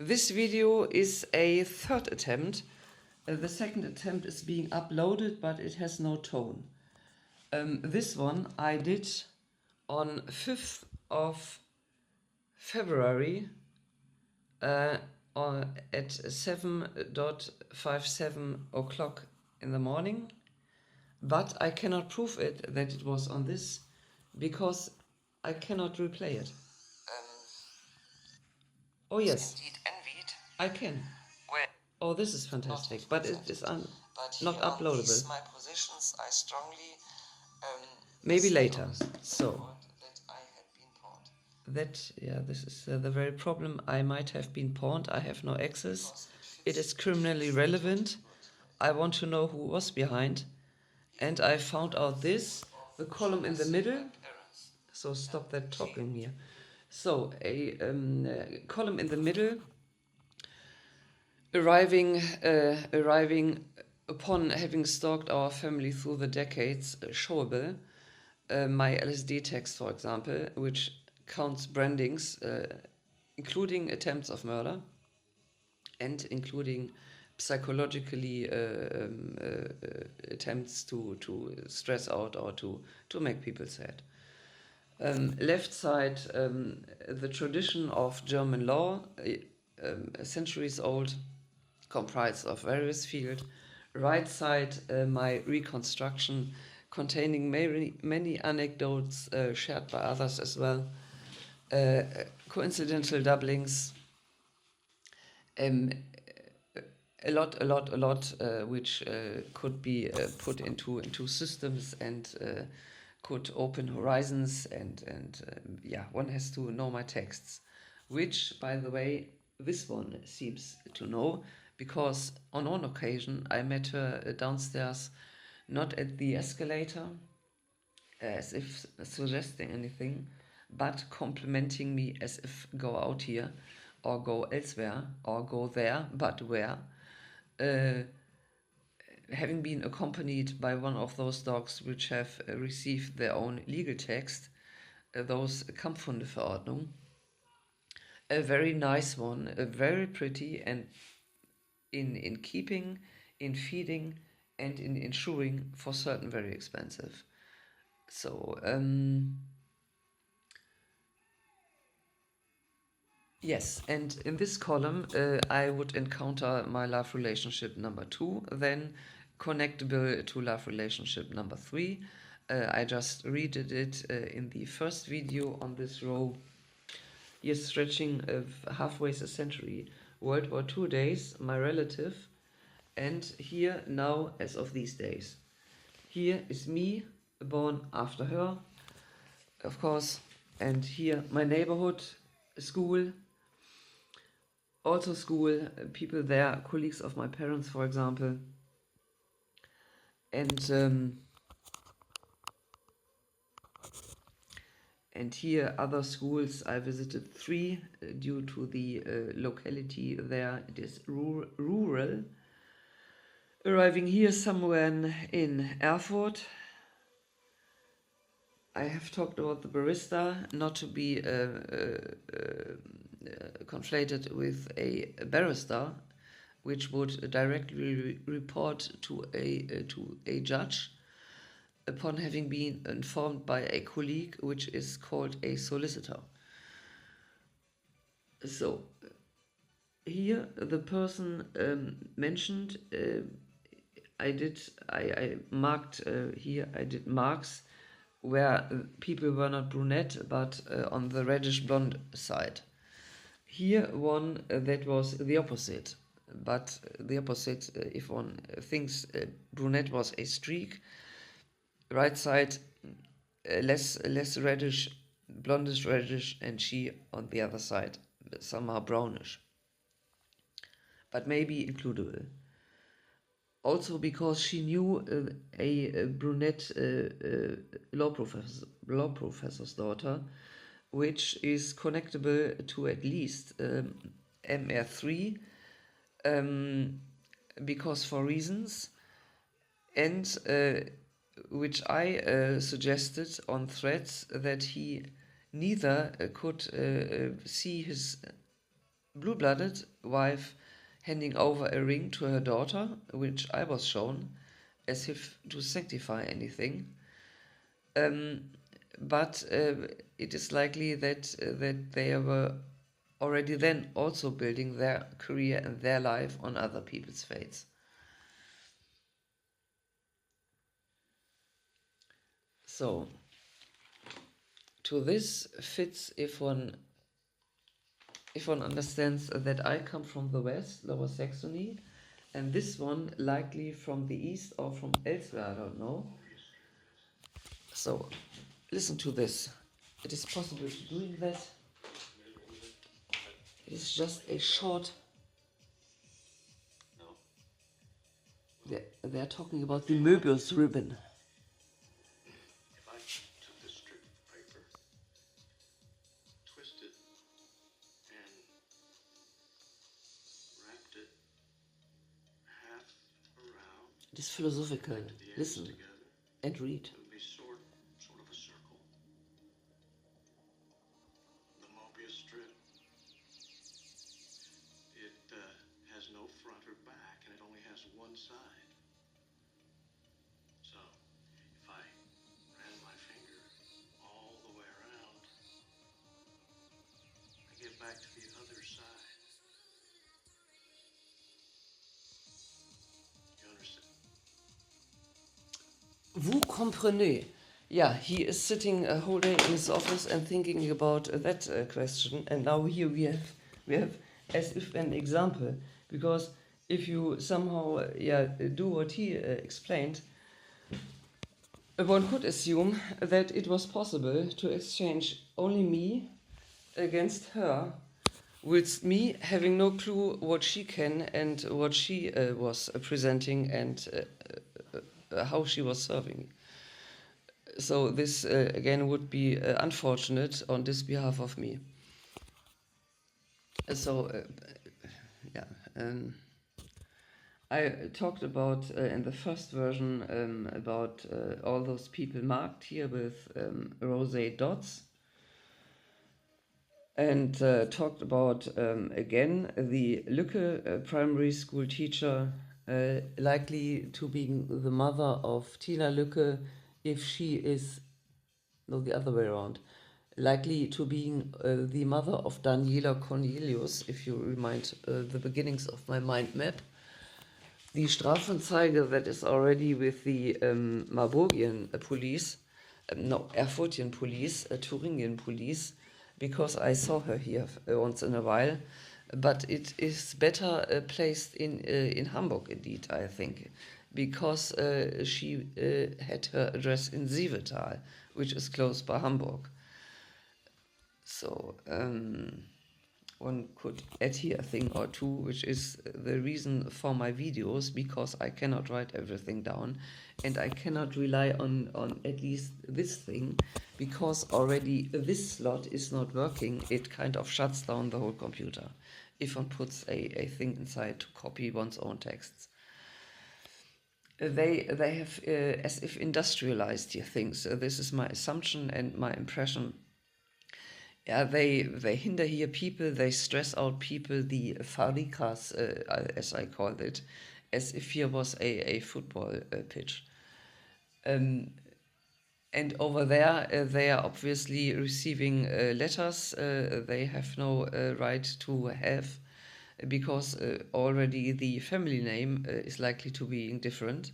This video is a third attempt. The second attempt is being uploaded, but it has no tone. This one I did on 5th of February at 7:57 o'clock in the morning, but I cannot prove it that it was on this because I cannot replay it. Oh yes, Indeed envied. I can. Well, Oh, this is fantastic, but it is but not here are uploadable. these my positions. I strongly Maybe say later. opposite So that I had been pawned. this is the very problem. I might have been pawned. I have no access. It is criminally relevant. I want to know who was behind, and I found out this, the column in the middle. So stop that talking here. So a column in the middle, arriving upon having stalked our family through the decades, showable. My LSD text, for example, which counts brandings, including attempts of murder and including psychologically attempts to stress out or to make people sad. Left side, the tradition of German law, centuries old, comprised of various fields. Right side, my reconstruction, containing many anecdotes shared by others as well. Coincidental doublings, a lot, which could be put into systems and could open horizons, and yeah, one has to know my texts, which, by the way, this one seems to know, because on one occasion I met her downstairs, not at the escalator, as if suggesting anything, but complimenting me as if go out here, or go elsewhere, or go there, but where. Having been accompanied by one of those dogs which have received their own legal text, those Kampfhundeverordnung, a very nice one, very pretty, and in keeping, in feeding, and in insuring, for certain very expensive. So yes, and in this column I would encounter my love relationship number 2, then connectable to love relationship number 3. I just redid it in the first video on this row. Here, stretching of halfway a century, World War II days, my relative, and here now as of these days. Here is me, born after her, of course, and here my neighborhood, school, also school, people there, colleagues of my parents, for example, and here other schools. I visited 3 due to the locality there. It is rural. Arriving here somewhere in Erfurt. I have talked about the barista, not to be conflated with a barrister, which would directly report to a judge upon having been informed by a colleague, which is called a solicitor. So here the person mentioned, I marked here, I did marks where people were not brunette, but on the reddish blonde side. Here one that was the opposite, but the opposite, if one thinks brunette was a streak, right side less reddish, blondish reddish, and she on the other side somehow brownish, but maybe includable. Also because she knew a brunette law professor's daughter, which is connectable to at least MR3, because for reasons, and which I suggested on threads that he neither could see his blue-blooded wife handing over a ring to her daughter, which I was shown, as if to sanctify anything. But it is likely that they were already then also building their career and their life on other people's fates. So, to this fits if one understands that I come from the West, Lower Saxony, and this one likely from the East or from elsewhere, I don't know. So, listen to this. It is possible to doing that. It is just a short. They're talking about the MOEBIUS ribbon. If I took this strip of paper, twisted, and wrapped it half around, It is philosophical. to the edge Listen together, and read. it would be sort of a circle. The MOEBIUS strip. It has no front or back, and it only has one side. So, if I ran my finger all the way around, I get back to the other side. You understand? Vous comprenez? Yeah, he is sitting a whole day in his office and thinking about that question. And now here we have as if an example, because if you somehow do what he explained, one could assume that it was possible to exchange only me against her, with me having no clue what she can and what she was presenting and how she was serving. So this again would be unfortunate on this behalf of me. So I talked about in the first version about all those people marked here with rosé dots, and talked about again the Lücke primary school teacher, likely to be the mother of Tina Lücke, if she is, no, the other way around, likely to being the mother of Daniela Cornelius, if you remind the beginnings of my mind map. The Strafanzeige that is already with the Marburgian police, Erfurtian police, Thuringian police, because I saw her here once in a while, but it is better placed in Hamburg indeed, I think, because she had her address in Sievetal, which is close by Hamburg. So one could add here a thing or two, which is the reason for my videos, because I cannot write everything down and I cannot rely on at least this thing, because already this slot is not working. It kind of shuts down the whole computer if one puts a thing inside to copy one's own texts. They have as if industrialized here things. This is my assumption and my impression. Yeah, they hinder here people, they stress out people, the farikas, as I called it, as if here was a football pitch. And over there, they are obviously receiving letters they have no right to have, because already the family name is likely to be different.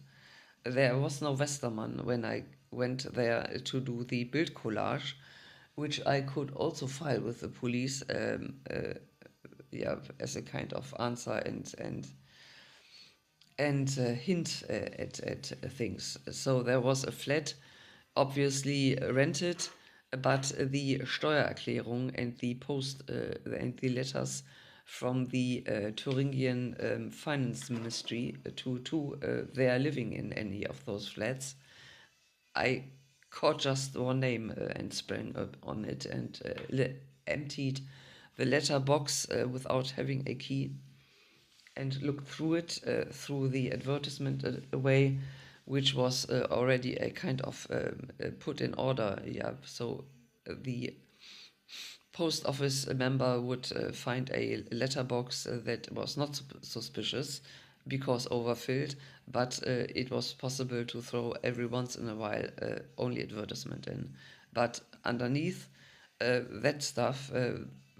There was no Westermann when I went there to do the build collage, which I could also file with the police, as a kind of answer and hint at things. So there was a flat, obviously rented, but the Steuererklärung and the post and the letters from the Thuringian finance ministry to they are living in any of those flats. I caught just one name and sprang up on it and emptied the letter box without having a key, and looked through it through the advertisement way, which was already a kind of put in order. Yeah, so the post office member would find a letterbox that was not suspicious because overfilled, but it was possible to throw every once in a while only advertisement in. But underneath that stuff,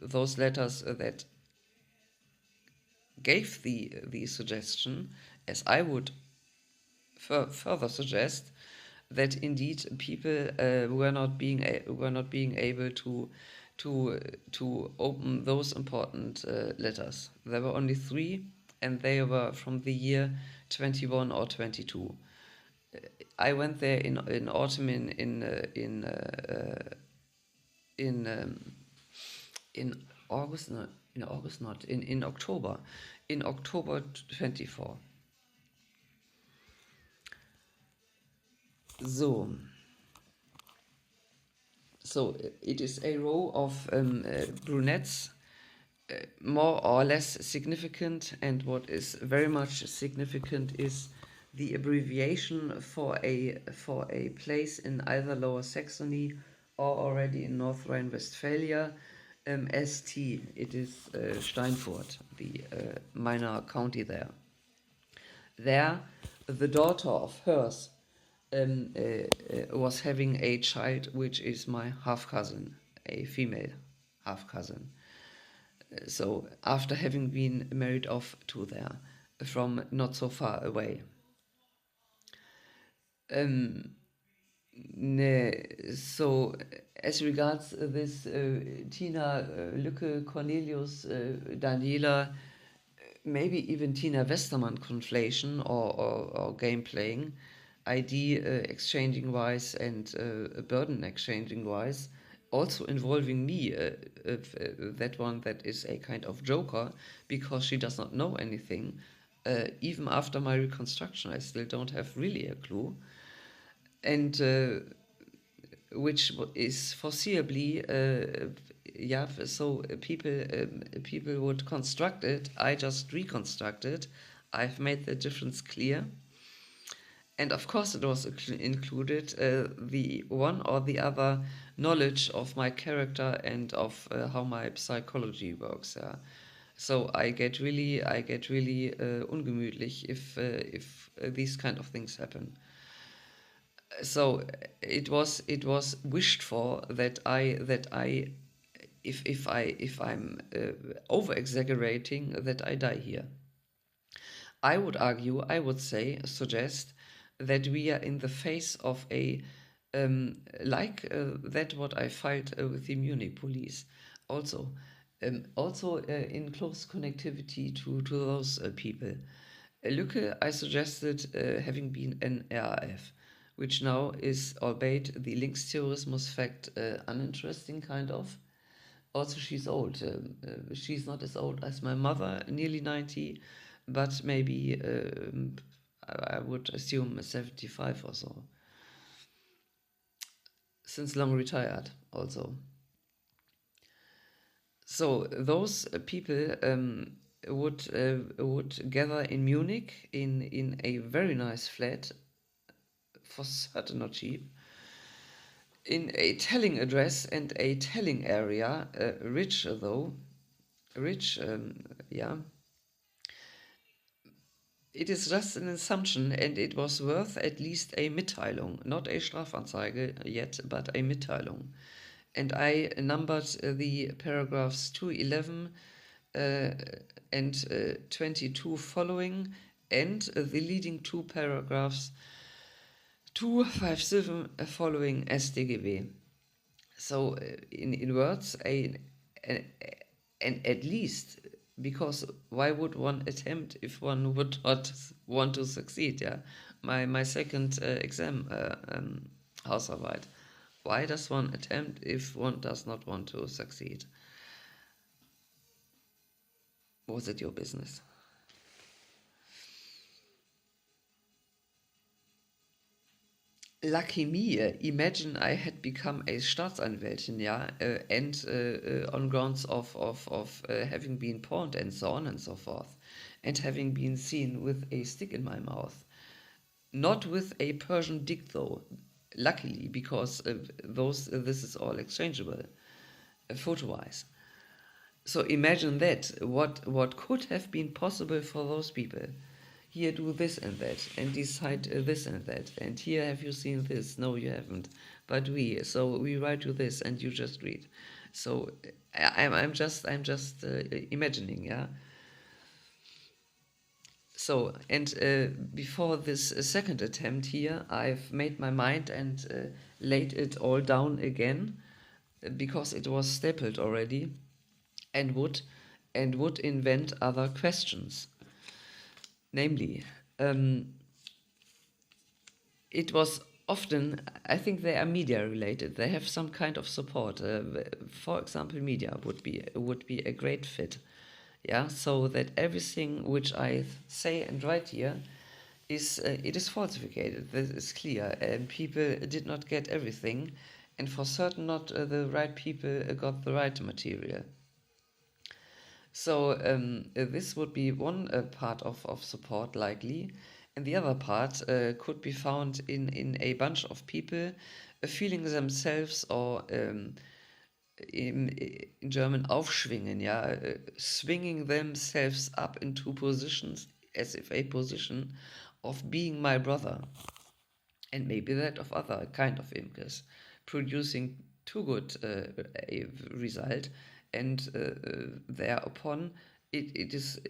those letters that gave the suggestion, as I would further suggest, that indeed people were not being able to open those important letters. There were only 3, and they were from the year 21 or 22. I went there in autumn in August, no, in August not, in October, in October 24. So it is a row of brunettes, more or less significant, and what is very much significant is the abbreviation for a place in either Lower Saxony or already in North Rhine-Westphalia, ST. It is Steinfurt, the minor county there. There, the daughter of hers was having a child which is my half-cousin, a female half-cousin. So after having been married off to there from not so far away. So as regards this Tina, Lücke, Cornelius, Daniela, maybe even Tina Westermann conflation or game playing, ID exchanging wise and burden exchanging wise, also involving me, that one that is a kind of joker, because she does not know anything. Even after my reconstruction, I still don't have really a clue. And which is foreseeably, so people would construct it. I just reconstruct it. I've made the difference clear. And of course it was included the one or the other knowledge of my character and of how my psychology works. So I get really ungemütlich if these kind of things happen. So it was wished for that if I'm over exaggerating, that I die here. I would argue, suggest that we are in the face of a that what I filed with the Munich police, also in close connectivity to those people. Lücke, I suggested having been an RAF, which now is, albeit the Linksterrorismus fact, uninteresting kind of. Also, she's old. She's not as old as my mother, nearly 90, but maybe I would assume 75 or so. Since long retired, also. So those people would gather in Munich in a very nice flat, for certain not cheap, in a telling address and a telling area, rich, yeah. It is just an assumption, and it was worth at least a Mitteilung, not a Strafanzeige yet, but a Mitteilung. And I numbered the paragraphs 211 and 22 following, and the leading 2 paragraphs 257 following StGB. So in words, an at least, because why would one attempt if one would not want to succeed? Yeah, my second exam, Hausarbeit. Why does one attempt if one does not want to succeed? Was it your business? Lucky me, imagine I had become a Staatsanwältin, and on grounds of having been pawned and so on and so forth, and having been seen with a stick in my mouth. Not with a Persian dick though, luckily, because this is all exchangeable. photo-wise. So imagine that, what could have been possible for those people. Here do this and that, and decide this and that, and here have you seen this? No, you haven't. But so we write you this, and you just read. So I'm just imagining, yeah. So, and before this second attempt here, I've made my mind and laid it all down again, because it was stapled already, and would invent other questions. Namely, it was often, I think they are media related. They have some kind of support. For example, media would be a great fit. Yeah, so that everything which I say and write here is it is falsificated. This is clear, and people did not get everything, and for certain not the right people got the right material. So this would be one part of support likely, and the other part could be found in a bunch of people feeling themselves, or in German aufschwingen, yeah, swinging themselves up into positions, as if a position of being my brother, and maybe that of other kind of imkers, producing too good a result, and thereupon it is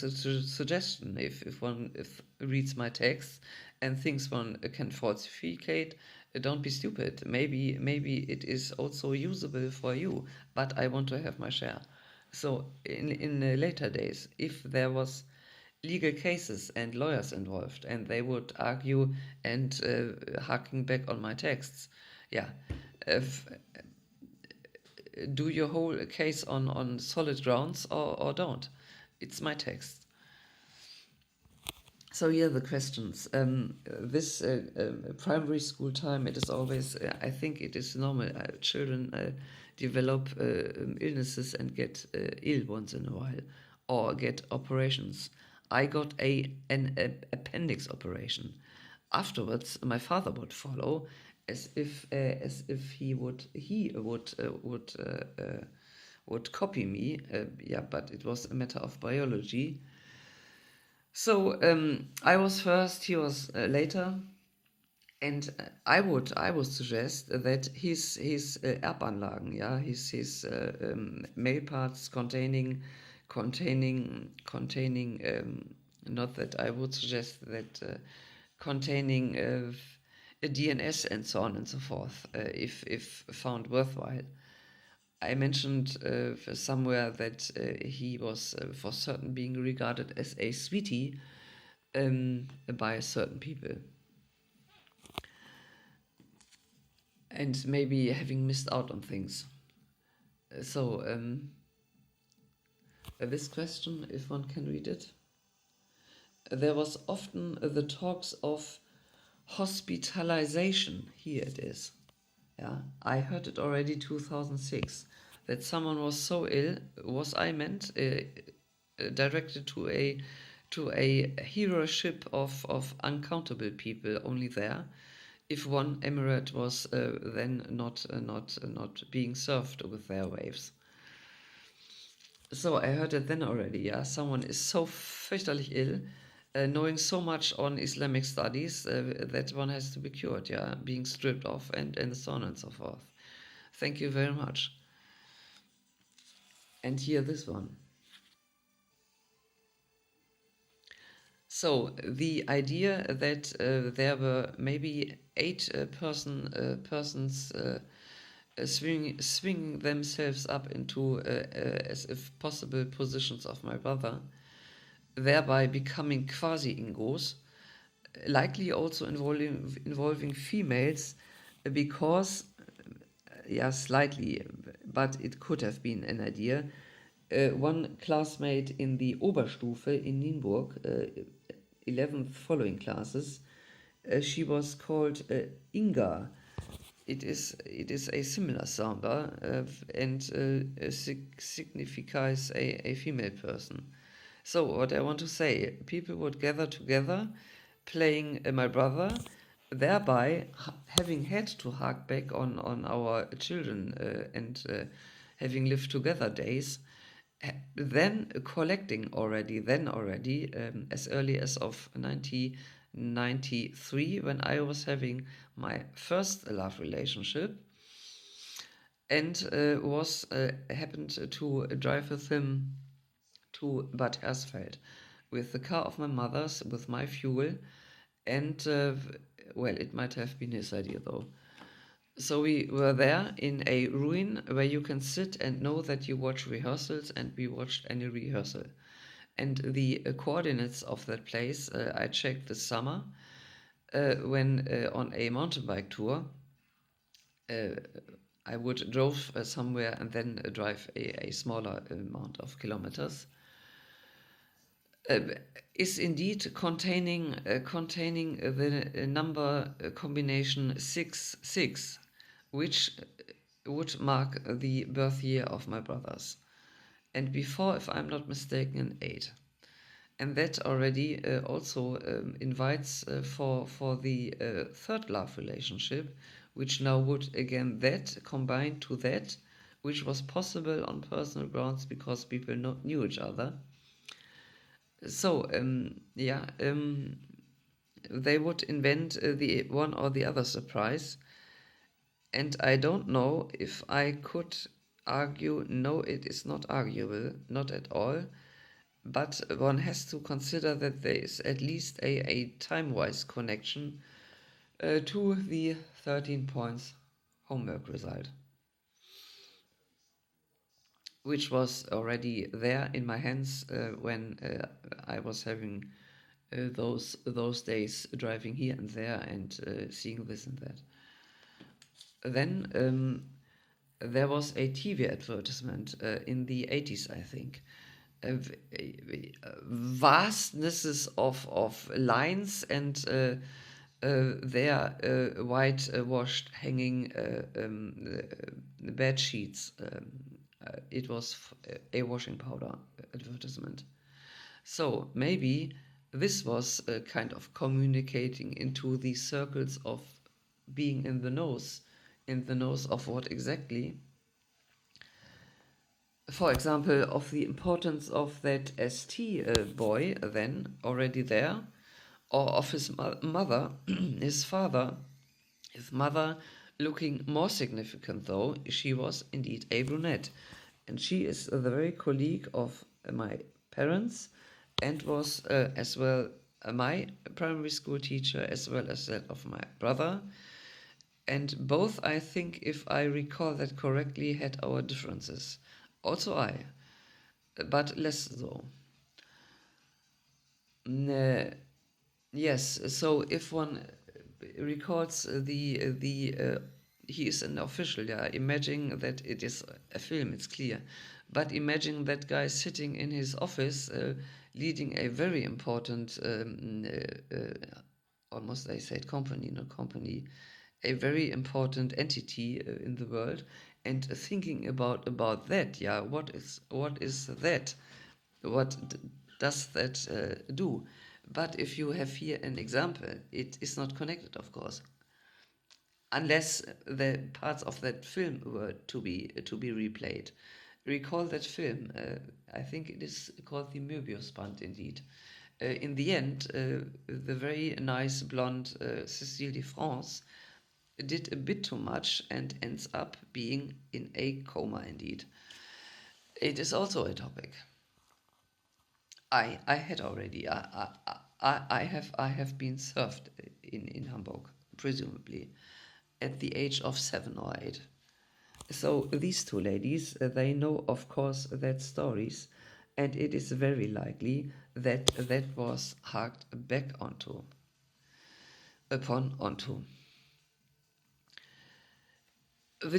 a suggestion. If one reads my text and thinks one can falsificate, don't be stupid. Maybe it is also usable for you, but I want to have my share. So in later days, if there was legal cases and lawyers involved, and they would argue and harking back on my texts, yeah, if, do your whole case on solid grounds, or don't. It's my text. So here are the questions. This primary school time, it is always, I think it is normal. Children develop illnesses and get ill once in a while, or get operations. I got an appendix operation. Afterwards, my father would follow, as if he would copy me. Yeah, but it was a matter of biology. So I was first, he was later, and I would suggest that his Erbanlagen, yeah, his male parts containing not that I would suggest that containing a DNS and so on and so forth, if found worthwhile. I mentioned somewhere that he was for certain being regarded as a sweetie by certain people, and maybe having missed out on things. So this question, if one can read it, there was often the talks of hospitalization. Here it is. Yeah, I heard it already 2006, that someone was so ill, was I meant directed to a hero ship of uncountable people only there, if one emirate was then not being served with their waves. So I heard it then already. Yeah, someone is so fürchterlich ill, knowing so much on Islamic studies, that one has to be cured, yeah, being stripped off, and so on and so forth. Thank you very much. And here this one. So the idea that there were maybe 8 persons swinging themselves up into as if possible positions of my brother, thereby becoming quasi-ingos, likely also involving females, because, yeah, slightly, but it could have been an idea. One classmate in the Oberstufe in Nienburg, 11th following classes, she was called Inga. It is a similar sounder, and signifies a female person. So what I want to say, people would gather together, playing my brother, thereby having had to hark back on our children, and having lived together days, then collecting already, as early as of 1993, when I was having my first love relationship, and was happened to drive with him to Bad Hersfeld with the car of my mother's, with my fuel, and well, it might have been his idea though. So we were there in a ruin where you can sit and know that you watch rehearsals, and we watched any rehearsal. And the coordinates of that place I checked this summer when on a mountain bike tour. I would drove somewhere and then drive a smaller amount of kilometers. Is indeed containing the number combination 66, which would mark the birth year of my brothers, and before, if I'm not mistaken, 8. And that already also invites for the third love relationship, which now would again that combine to that, which was possible on personal grounds because people knew each other. So they would invent the one or the other surprise, and I don't know if I could argue. No, it is not arguable, not at all. But one has to consider that there is at least a time-wise connection to the 13 points homework result, which was already there in my hands when I was having those days driving here and there and seeing this and that. Then there was a TV advertisement in the 80s, I think. Vastnesses of lines and their whitewashed hanging bed sheets. It was a washing powder advertisement. So maybe this was kind of communicating into the circles of being in the nose of what exactly. For example, of the importance of that ST boy then already there, or of his mother, his father, his mother looking more significant though. She was indeed a brunette, and she is the very colleague of my parents, and was as well my primary school teacher as well as that of my brother. And both, I think, if I recall that correctly, had our differences. Also I, but less so. Yes, so if one recalls he is an official, yeah. Imagine that it is a film, it's clear. But imagine that guy sitting in his office, leading a very important, almost I said company, not company, a very important entity in the world, and thinking about that, yeah. What is that? What does that do? But if you have here an example, it is not connected, of course, unless the parts of that film were to be replayed. Recall that film. I think it is called the MOEBIUS band, indeed. In the end, the very nice blonde Cécile de France did a bit too much and ends up being in a coma, indeed. It is also a topic. I had already. I have been served in Hamburg, presumably, at the age of 7 or 8. So these two ladies, they know, of course, that stories, and it is very likely that that was harked back onto. The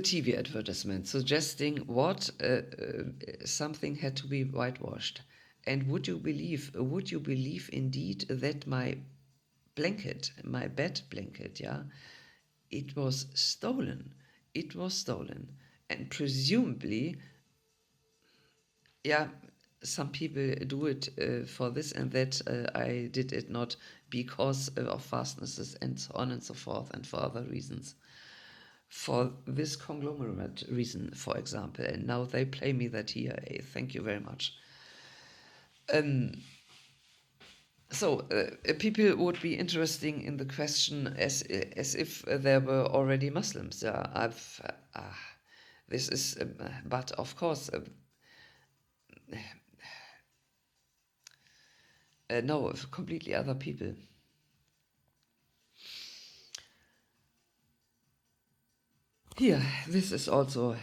TV advertisement suggesting what something had to be whitewashed. And would you believe indeed that my blanket, my bed blanket, yeah, it was stolen. It was stolen. And presumably, yeah, some people do it for this and that. I did it not because of fastnesses and so on and so forth, and for other reasons. for this conglomerate reason, for example, and now they play me that here. Thank you very much. So people would be interesting in the question as if there were already Muslims. This is, but of course, no, completely other people. Here, this is also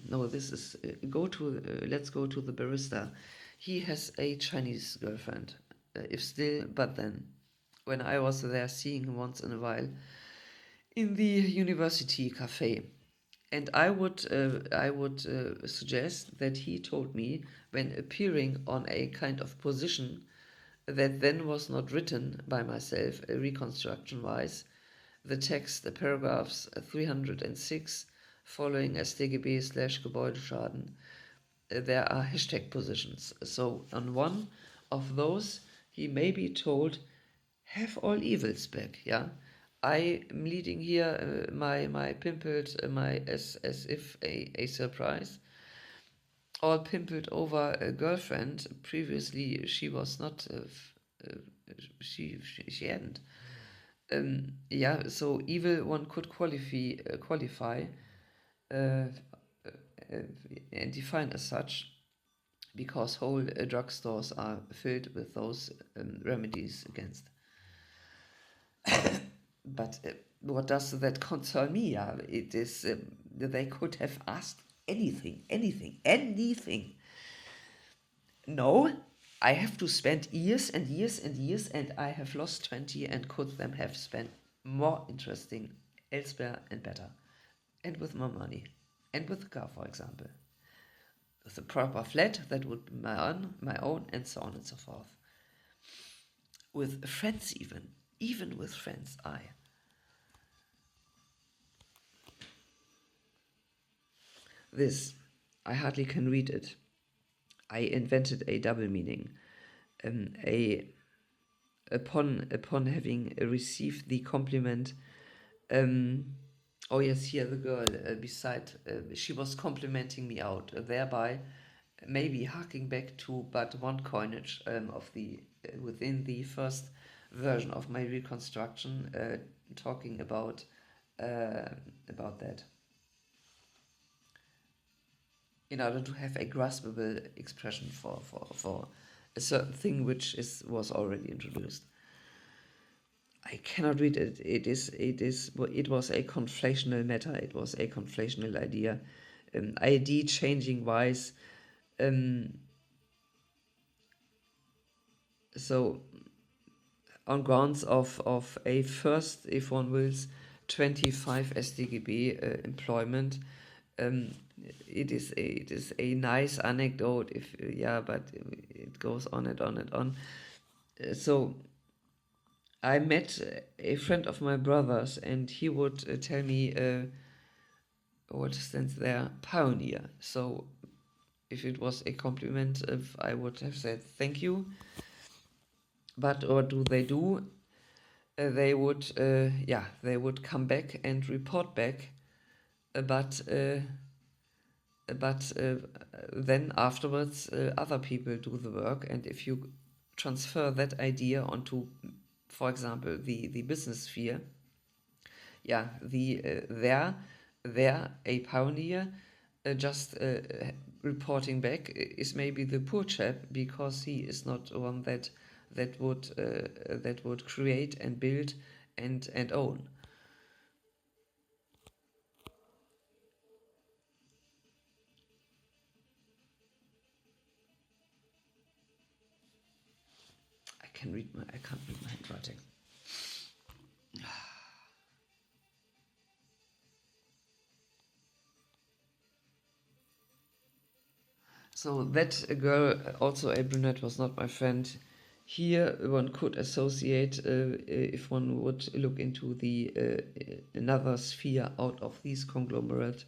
no. This is let's go to the barista. He has a Chinese girlfriend, if still, but then, when I was there seeing him once in a while, in the university cafe, and I would suggest that he told me when appearing on a kind of position that then was not written by myself, reconstruction-wise. The text, the paragraphs 306 following StGB / Gebäudeschaden, there are hashtag positions. So on one of those, he may be told, have all evils back, yeah? I am leading here my pimpled, as if a surprise. All pimpled over a girlfriend. Previously, she was not, she hadn't. Yeah, so evil one could qualify and define as such, because whole drugstores are filled with those remedies against. But what does that concern me? It is they could have asked anything. No, I have to spend years and years and years, and I have lost 20 and could them have spent more interesting elsewhere and better, and with more money, and with a car, for example, with a proper flat that would be my own, and so on and so forth. With friends, even with friends, This, I hardly can read it. I invented a double meaning. Upon having received the compliment, oh yes, here the girl beside, she was complimenting me out, thereby maybe harking back to but one coinage of the within the first version of my reconstruction, talking about that, in order to have a graspable expression for a certain thing which was already introduced. I cannot read it. It was a conflational matter. It was a conflational idea. ID changing wise. So on grounds of a first, if one wills, 25 StGB employment. It is a nice anecdote, but it goes on and on and on. So I met a friend of my brother's, and he would tell me what stands there, pioneer. So if it was a compliment, if I would have said thank you. But what do? They would come back and report back, but then afterwards other people do the work, and if you transfer that idea onto, for example, the business sphere, there a pioneer just reporting back is maybe the poor chap, because he is not one that would create and build and own. I can't read my handwriting. So that girl, also a brunette, was not my friend. Here one could associate, if one would look into the another sphere out of these conglomerate,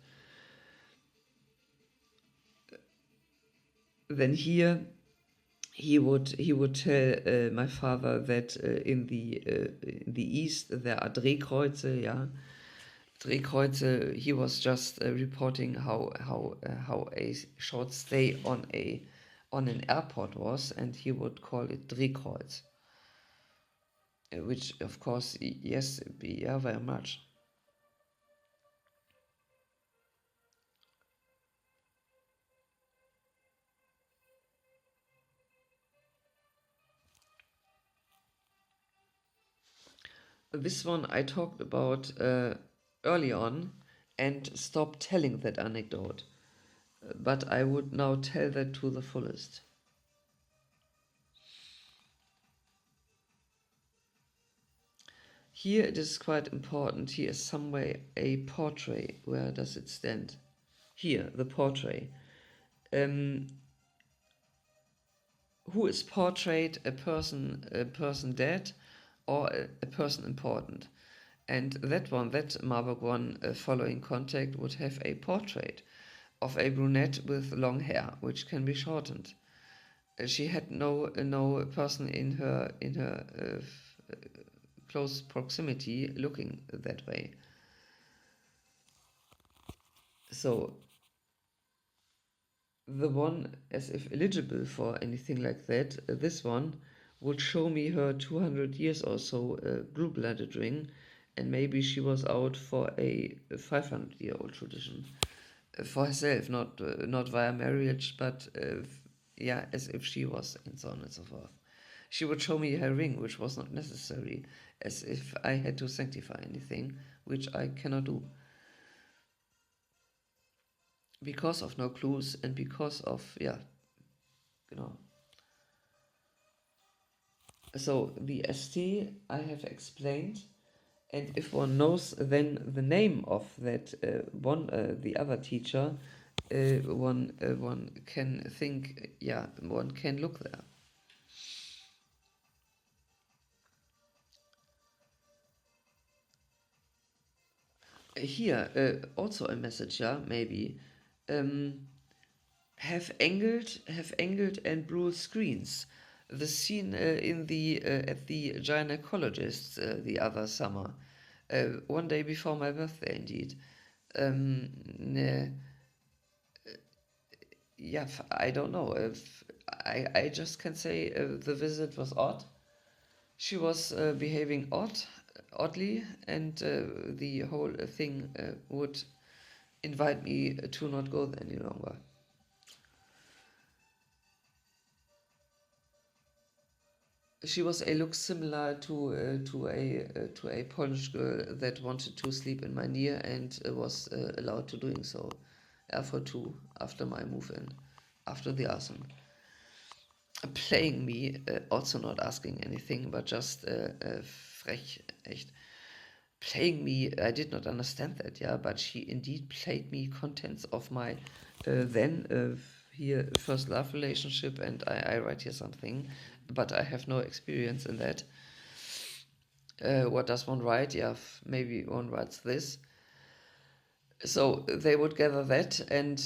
then here he would tell my father that in the east there are Drehkreuze, Drehkreuze, he was just reporting how a short stay on an airport was, and he would call it Drehkreuz, which of course, yes, yeah, very much. This one I talked about early on and stopped telling that anecdote, but I would now tell that to the fullest. Here it is quite important. Here is somewhere a portrait. Where does it stand? Here, the portrait. Who is portrayed? A person dead, or a person important? And that one, that Marburg one, following contact, would have a portrait of a brunette with long hair, which can be shortened. She had no person in her close proximity looking that way. So the one, as if eligible for anything like that, this one would show me her 200 years or so blue-blooded ring, and maybe she was out for a 500-year-old tradition for herself, not via marriage, but yeah, as if she was, and so on and so forth. She would show me her ring, which was not necessary, as if I had to sanctify anything, which I cannot do. Because of no clues and because of, yeah, you know. So the ST I have explained, and if one knows then the name of that the other teacher, one can think, yeah, one can look there. Here, also a message, yeah, maybe. Have angled and bruised screens. The scene in the at the gynecologist the other summer, one day before my birthday, indeed. Yeah, I don't know. If I just can say the visit was odd. She was behaving oddly, and the whole thing would invite me to not go there any longer. She was a look similar to a Polish girl that wanted to sleep in my near and was allowed to doing so, for two after my move in, after the arson. Playing me, also not asking anything, but just frech, echt. Playing me, I did not understand that, yeah, but she indeed played me contents of my then here first love relationship, and I write here something, but I have no experience in that. What does one write? Yeah, maybe one writes this. So they would gather that and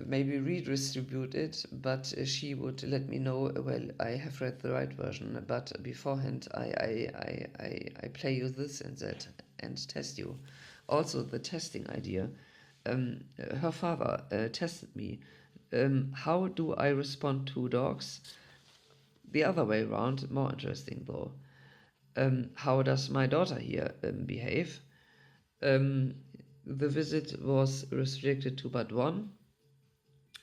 maybe redistribute it, but she would let me know, well, I have read the right version, but beforehand I play you this and that and test you. Also, the testing idea. Her father tested me. How do I respond to dogs? The other way around, more interesting though. How does my daughter here behave? The visit was restricted to but one,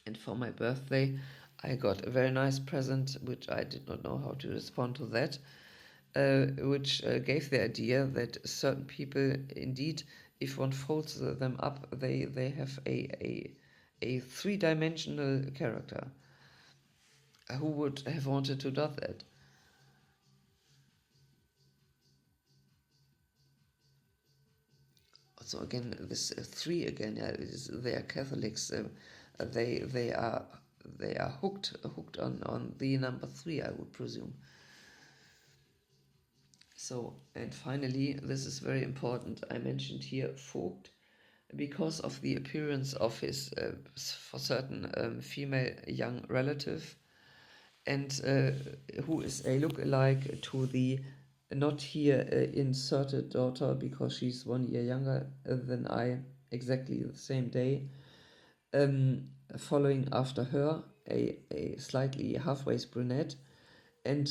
and for my birthday I got a very nice present, which I did not know how to respond to that, which gave the idea that certain people, indeed, if one folds them up, they have a three-dimensional character. Who would have wanted to do that? So again, this three again, yeah, they are Catholics. They are hooked on the number three, I would presume. So, and finally, this is very important. I mentioned here Vogt because of the appearance of his for certain female young relative, and who is a look-alike to the not here inserted daughter because she's 1 year younger than I, exactly the same day. Following after her, a slightly half-waist brunette, and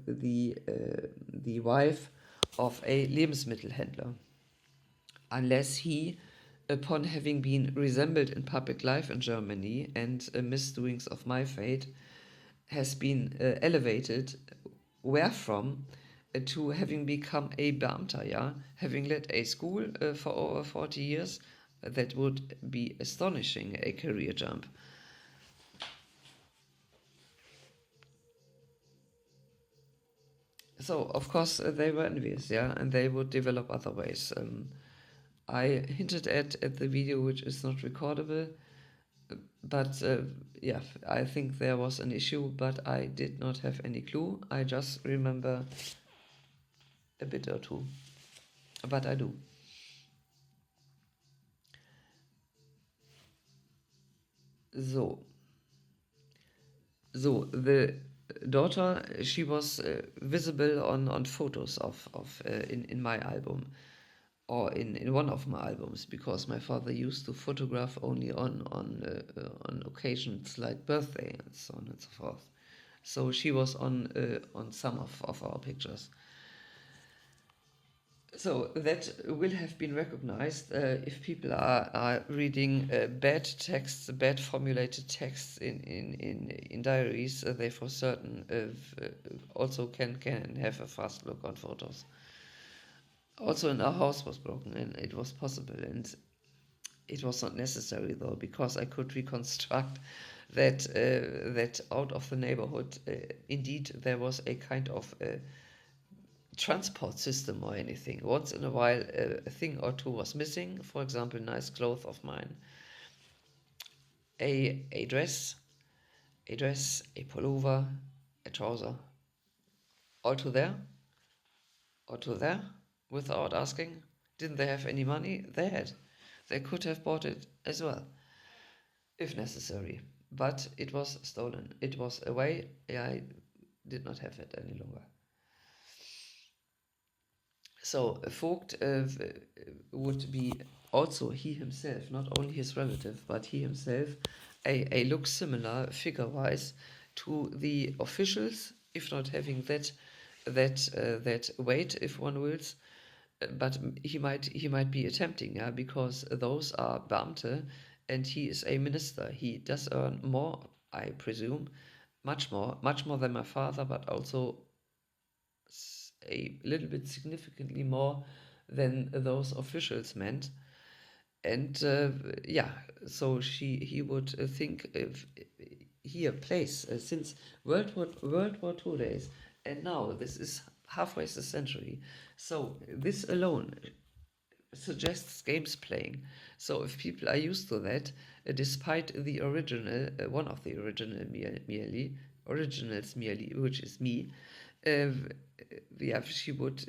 the wife of a Lebensmittelhändler. Unless he, upon having been resembled in public life in Germany and misdoings of my fate, has been elevated, wherefrom to having become a Beamter, yeah, having led a school for over 40 years, that would be astonishing, a career jump. So, of course, they were envious, yeah, and they would develop other ways. I hinted at the video, which is not recordable, but yeah, I think there was an issue, but I did not have any clue. I just remember a bit or two, but I do. So, the daughter, she was visible on photos of in my album, or in one of my albums, because my father used to photograph only on occasions like birthday and so on and so forth. So she was on some of our pictures. So that will have been recognized if people are reading bad texts, bad formulated texts in diaries. They for certain also can have a fast look on photos. Also, in our house was broken, and it was possible, and it was not necessary though, because I could reconstruct that out of the neighborhood. Indeed, there was a kind of transport system or anything. Once in a while, a thing or two was missing. For example, nice clothes of mine, a dress, a pullover, a trouser. All to there, without asking. Didn't they have any money? They had. They could have bought it as well, if necessary. But it was stolen. It was away. I did not have it any longer. So Vogt would be also he himself, not only his relative, but he himself, a look similar figure-wise to the officials, if not having that weight, if one wills. But he might be attempting, yeah, because those are Beamte, and he is a minister. He does earn more, I presume, much more than my father, but also a little bit significantly more than those officials meant. And yeah, so he would think if here place since World War II days, and now this is halfway the century. So this alone suggests games playing. So if people are used to that, despite the original, one of the originals merely, which is me, yeah, she would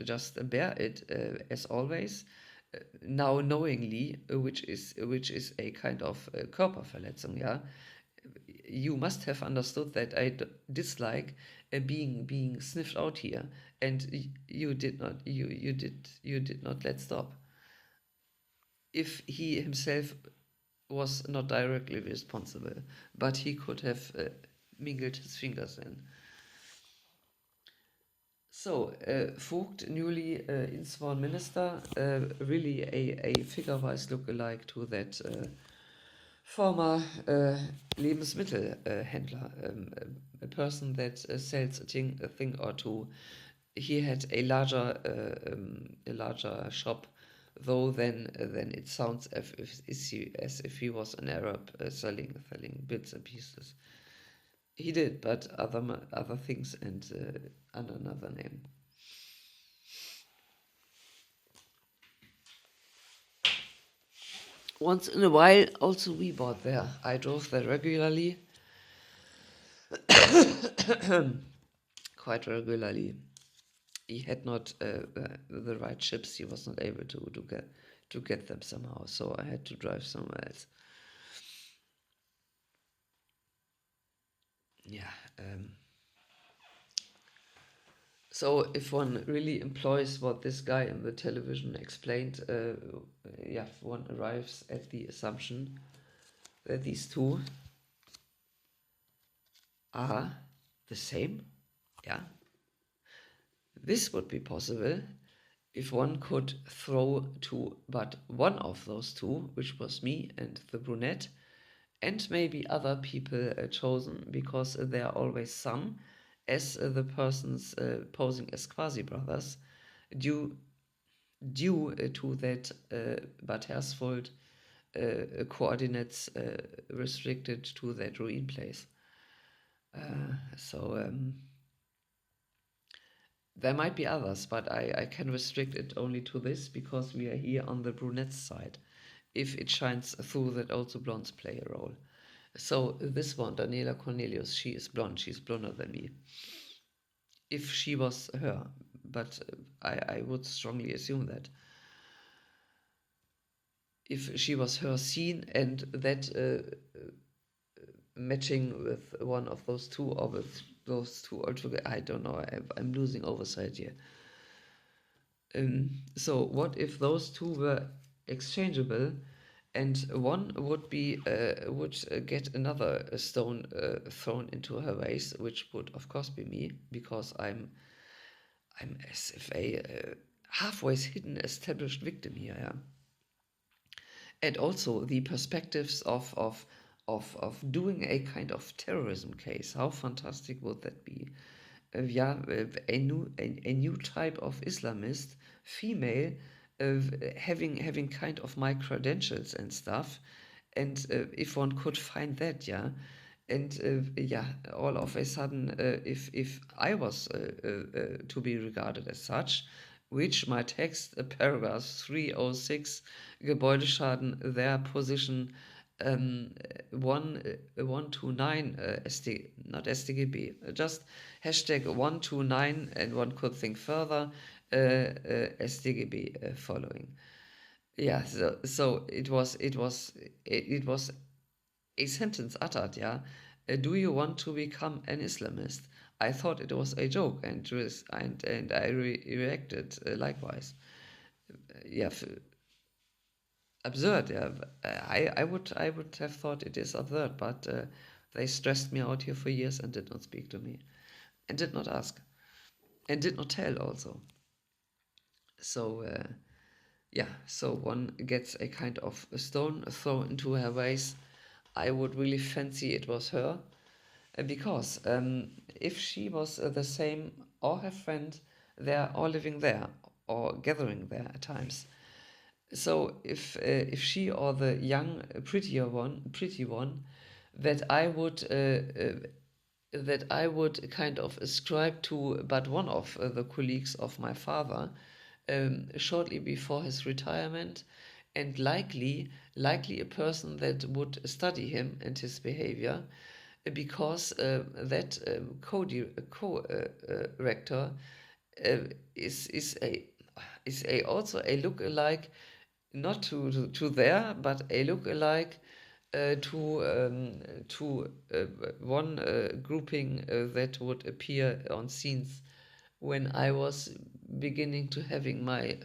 just bear it as always. Now knowingly, which is a kind of Körperverletzung, yeah. You must have understood that I dislike being sniffed out here, and you did not let stop. If he himself was not directly responsible, but he could have mingled his fingers in. So, Vogt, newly insworn minister, really a figure-wise look-alike to that former Lebensmittelhändler, a person that sells a thing or two. He had a larger shop, though than it sounds as if he was an Arab selling bits and pieces. He did, but other things and under another name. Once in a while, also we bought there. I drove there regularly, quite regularly. He had not the right chips. He was not able to get them somehow, so I had to drive somewhere else. Yeah. So if one really employs what this guy in the television explained, yeah, one arrives at the assumption that these two are the same. Yeah, this would be possible if one could throw to but one of those two, which was me and the brunette, and maybe other people chosen, because there are always some, as the persons posing as quasi-brothers, due to that but Hersfold coordinates restricted to that ruin place. So there might be others, but I can restrict it only to this because we are here on the brunette's side. If it shines through, that also blondes play a role. So this one, Daniela Cornelius, she is blonde. She's blonder than me. If she was her, but I would strongly assume that. If she was her scene and that matching with one of those two or with those two altogether, I don't know, I'm losing oversight here. So what if those two were exchangeable and one would be would get another stone thrown into her vase, which would of course be me, because I'm as if a halfway hidden established victim here, yeah. And also the perspectives of doing a kind of terrorism case. How fantastic would that be? Yeah, a new type of Islamist, female, having kind of my credentials and stuff, and if one could find that, yeah, and yeah, all of a sudden, if I was to be regarded as such, which my text, paragraph 306, Gebäudeschaden, their position 129 not StGB, just hashtag 129, and one could think further, StGB following. Yeah, so it was a sentence uttered, yeah. Do you want to become an Islamist? I thought it was a joke, and I reacted likewise. Yeah, absurd. Yeah, I would have thought it is absurd, but they stressed me out here for years and did not speak to me, and did not ask, and did not tell also. So yeah, so one gets a kind of a stone thrown into her vase. I would really fancy it was her, because if she was the same, or her friend, they're all living there or gathering there at times. So if she or the young pretty one, that I would kind of ascribe to but one of the colleagues of my father, shortly before his retirement, and likely a person that would study him and his behavior, because that co-rector is a also a look-alike, not to there, but a look-alike to one grouping that would appear on scenes when I was beginning to having my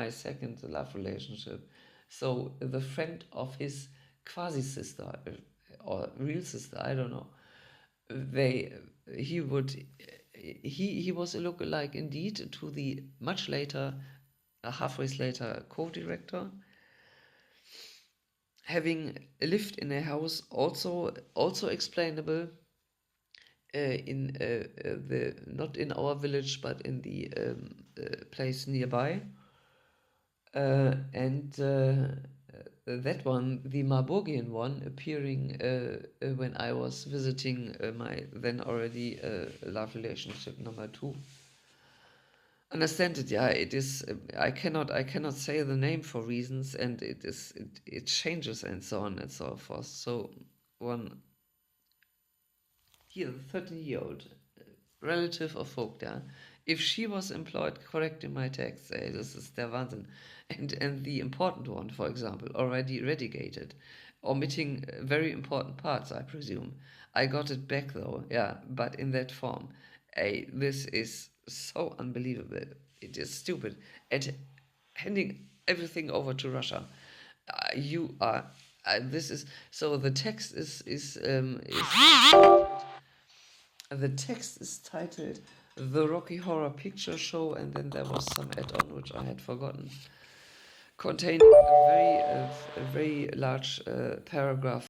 second love relationship. So the friend of his quasi sister or real sister, I don't know. He was a lookalike indeed to the much later, halfway later co-director, having lived in a house also explainable, in the not in our village but in the place nearby, and that one, the Marburgian one, appearing when I was visiting my then already love relationship number 2. Understand it, yeah. It is. I cannot say the name for reasons, and it changes and so on and so forth. So one here, the 13-year-old relative of Vogta, if she was employed correcting my text, this is der Wahnsinn, and the important one, for example, already redigated, omitting very important parts, I presume. I got it back though, yeah, but in that form. Hey, this is so unbelievable. It is stupid. And handing everything over to Russia. You are. This is so. The text is the text is titled "The Rocky Horror Picture Show," and then there was some add-on which I had forgotten, containing a very large paragraph